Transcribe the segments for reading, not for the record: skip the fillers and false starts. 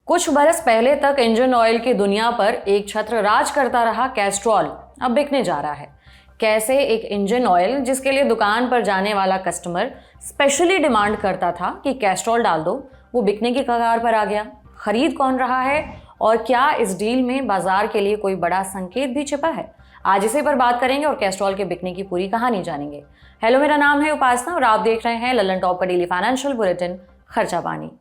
कुछ बरस पहले तक इंजन ऑयल की दुनिया पर एक छत्र राज करता रहा कैस्ट्रॉल अब बिकने जा रहा है। कैसे एक इंजन ऑयल जिसके लिए दुकान पर जाने वाला कस्टमर स्पेशली डिमांड करता था कि कैस्ट्रॉल डाल दो, वो बिकने की कगार पर आ गया। खरीद कौन रहा है और क्या इस डील में बाजार के लिए कोई बड़ा संकेत भी छिपा है? आज इसी पर बात करेंगे और कैस्ट्रॉल के बिकने की पूरी कहानी जानेंगे। हेलो, मेरा नाम है उपासना और आप देख रहे हैं ललन टॉप का डेली फाइनेंशियल बुलेटिन खर्चा पानी।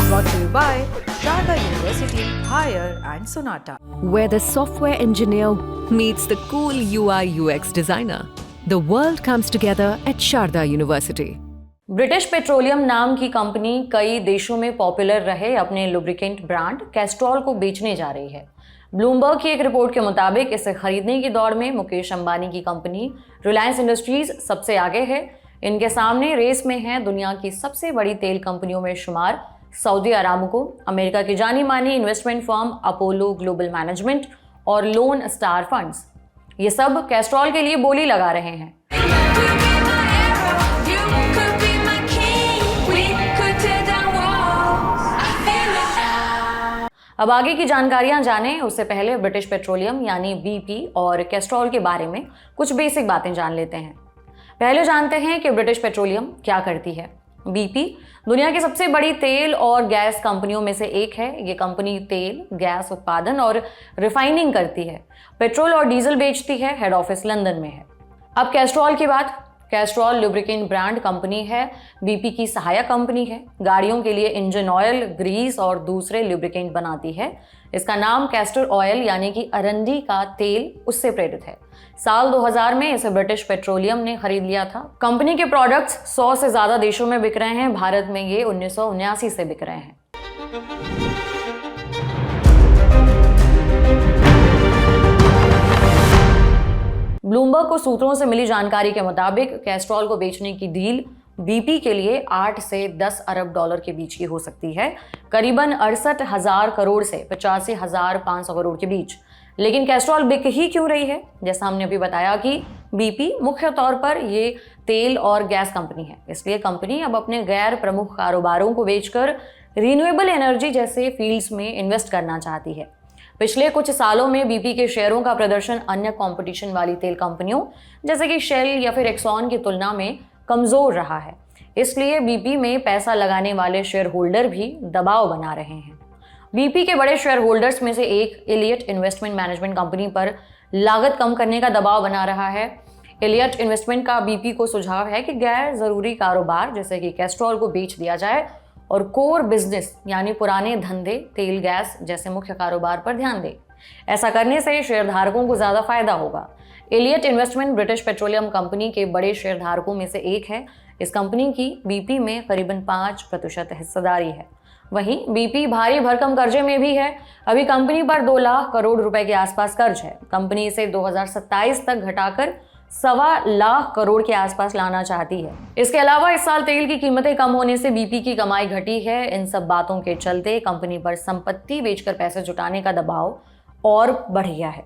Brought to you by Sharda University, Higher and Sonata. Where the software engineer meets the cool UI UX designer. The world comes together at Sharda University. British petroleum नाम की company कई देशों में popular रहे अपने lubricant brand Castrol को बेचने जा रही है। ब्लूमबर्ग की एक रिपोर्ट के मुताबिक इसे खरीदने की दौड़ में मुकेश अंबानी की कंपनी रिलायंस इंडस्ट्रीज सबसे आगे है। इनके सामने रेस में है दुनिया की सबसे बड़ी तेल कंपनियों में शुमार सऊदी अरामको, अमेरिका की जानी मानी investment firm Apollo global management और लोन स्टार फंड्स। ये सब कैस्ट्रॉल के लिए बोली लगा रहे हैं। अब आगे की जानकारियां जानें उससे पहले ब्रिटिश पेट्रोलियम यानी बीपी और कैस्ट्रॉल के बारे में कुछ बेसिक बातें जान लेते हैं। पहले जानते हैं कि ब्रिटिश पेट्रोलियम क्या करती है। बीपी दुनिया की सबसे बड़ी तेल और गैस कंपनियों में से एक है। ये कंपनी तेल, गैस उत्पादन और रिफाइनिंग करती है, पेट्रोल और डीजल बेचती है। हेड ऑफिस लंदन में है। अब कैस्ट्रॉल की बात। कैस्ट्रॉल लुब्रिकेंट ब्रांड कंपनी है, बीपी की सहायक कंपनी है। गाड़ियों के लिए इंजन ऑयल, ग्रीस और दूसरे लुब्रिकेंट बनाती है। इसका नाम कैस्टर ऑयल यानी कि अरंडी का तेल उससे प्रेरित है। साल 2000 में इसे ब्रिटिश पेट्रोलियम ने खरीद लिया था। कंपनी के प्रोडक्ट्स 100 से ज्यादा देशों में बिक रहे हैं। भारत में ये 1979 से बिक रहे हैं। ब्लूमबर्ग को सूत्रों से मिली जानकारी के मुताबिक कैस्ट्रॉल को बेचने की डील बीपी के लिए 8 से 10 अरब डॉलर के बीच की हो सकती है, करीबन 68,000 करोड़ से 85,500 करोड़ के बीच। लेकिन कैस्ट्रॉल बिक ही क्यों रही है? जैसा हमने अभी बताया कि बीपी मुख्य तौर पर ये तेल और गैस कंपनी है, इसलिए कंपनी अब अपने गैर प्रमुख कारोबारों को बेचकर रिन्यूएबल एनर्जी जैसे फील्ड्स में इन्वेस्ट करना चाहती है। पिछले कुछ सालों में बीपी के शेयरों का प्रदर्शन अन्य कंपटीशन वाली तेल कंपनियों जैसे कि शेल या फिर एक्सॉन की तुलना में कमजोर रहा है। इसलिए बीपी में पैसा लगाने वाले शेयर होल्डर भी दबाव बना रहे हैं। बीपी के बड़े शेयर होल्डर्स में से एक एलियट इन्वेस्टमेंट मैनेजमेंट कंपनी पर लागत कम करने का दबाव बना रहा है। एलियट इन्वेस्टमेंट का बीपी को सुझाव है कि गैर जरूरी कारोबार जैसे कि कैस्ट्रॉल को बेच दिया जाए और कोर बिजनेस यानी पुराने धंधे, तेल गैस जैसे मुख्य कारोबार पर ध्यान दे। ऐसा करने से शेयरधारकों को ज्यादा फायदा होगा। Elliott Investment British Petroleum company के बड़े शेयरधारकों में से एक है। इस कंपनी की बीपी में करीबन 5% हिस्सेदारी है। वहीं बीपी भारी भरकम कर्जे में भी है। अभी कंपनी पर 2 लाख करोड़ रुपए के आसपास कर्ज है। कंपनी इसे 2027 तक घटाकर 1.25 लाख करोड़ के आसपास लाना चाहती है। इसके अलावा इस साल तेल की कीमतें कम होने से बीपी की कमाई घटी है। इन सब बातों के चलते कंपनी पर संपत्ति बेचकर पैसे जुटाने का दबाव और बढ़ गया है।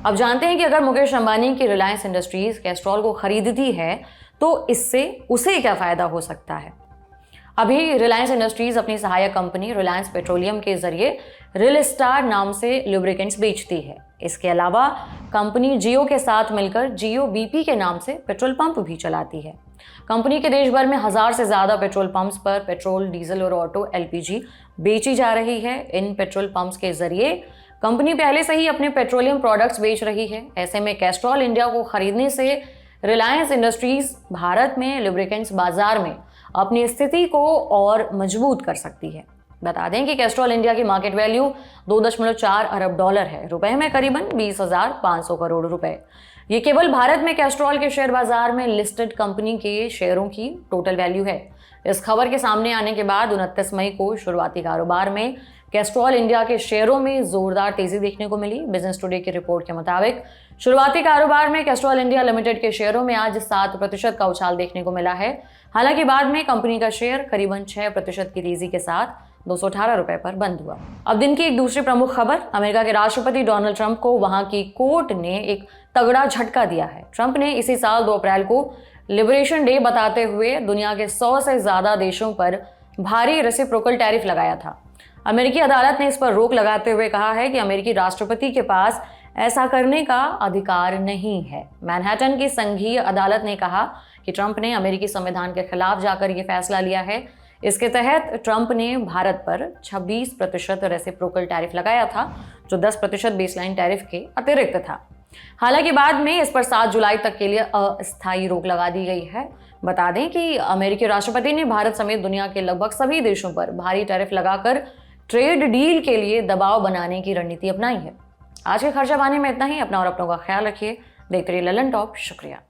अब जानते हैं कि अगर मुकेश अंबानी की रिलायंस इंडस्ट्रीज कैस्ट्रॉल को खरीदती है तो इससे उसे क्या फायदा हो सकता है। अभी रिलायंस इंडस्ट्रीज अपनी सहायक कंपनी रिलायंस पेट्रोलियम के जरिए रिल स्टार नाम से लुब्रिकेंट्स बेचती है। इसके अलावा कंपनी जियो के साथ मिलकर जियो बीपी के नाम से पेट्रोल पंप भी चलाती है। कंपनी के देश भर में 1000 से ज्यादा पेट्रोल पंप्स पर पेट्रोल, डीजल और ऑटो एलपीजी बेची जा रही है। इन पेट्रोल पंप्स के जरिए कंपनी पहले से ही अपने पेट्रोलियम प्रोडक्ट्स बेच रही है। ऐसे में कैस्ट्रॉल इंडिया को खरीदने से रिलायंस इंडस्ट्रीज भारत में लुब्रिकेंट्स बाजार में अपनी स्थिति को और मजबूत कर सकती है। बता दें कि कैस्ट्रॉल इंडिया की मार्केट वैल्यू 2.4 अरब डॉलर है, रुपए में करीबन 20,500 करोड़ रुपए। ये केवल भारत में कैस्ट्रॉल के शेयर बाजार में लिस्टेड कंपनी के शेयरों की टोटल वैल्यू है। इस खबर के सामने आने के बाद 29 मई को शुरुआती कारोबार में कैस्ट्रॉल इंडिया के शेयरों में जोरदार तेजी देखने को मिली। बिजनेस टुडे की रिपोर्ट के मुताबिक शुरुआती कारोबार में कैस्ट्रॉल इंडिया लिमिटेड के शेयरों में आज 7% का उछाल देखने को मिला है। हालांकि बाद में कंपनी का शेयर करीबन 6% की तेजी के साथ 218 रुपए पर बंद हुआ। अब दिन की एक दूसरी प्रमुख खबर। अमेरिका के राष्ट्रपति डोनाल्ड ट्रंप को वहां की कोर्ट ने एक तगड़ा झटका दिया है। ट्रंप ने इसी साल 2 अप्रैल को लिबरेशन डे बताते हुए दुनिया के 100 से ज्यादा देशों पर भारी रेसिप्रोकल टैरिफ लगाया था। अमेरिकी अदालत ने इस पर रोक लगाते हुए कहा है कि अमेरिकी राष्ट्रपति के पास ऐसा करने का अधिकार नहीं है। मैनहट्टन की संघीय अदालत ने कहा कि ट्रंप ने अमेरिकी संविधान के खिलाफ जाकर यह फैसला लिया है। इसके तहत ट्रंप ने भारत पर 26% रेसिप्रोकल टैरिफ लगाया था, जो 10% बेसलाइन टैरिफ के अतिरिक्त था। हालांकि बाद में इस पर 7 जुलाई तक के लिए अस्थायी रोक लगा दी गई है। बता दें कि अमेरिकी राष्ट्रपति ने भारत समेत दुनिया के लगभग सभी देशों पर भारी टैरिफ लगाकर ट्रेड डील के लिए दबाव बनाने की रणनीति अपनाई है। आज के खर्चा पानी में इतना ही। अपना और अपनों का ख्याल रखिए। देखते रहिए ललन टॉप। शुक्रिया।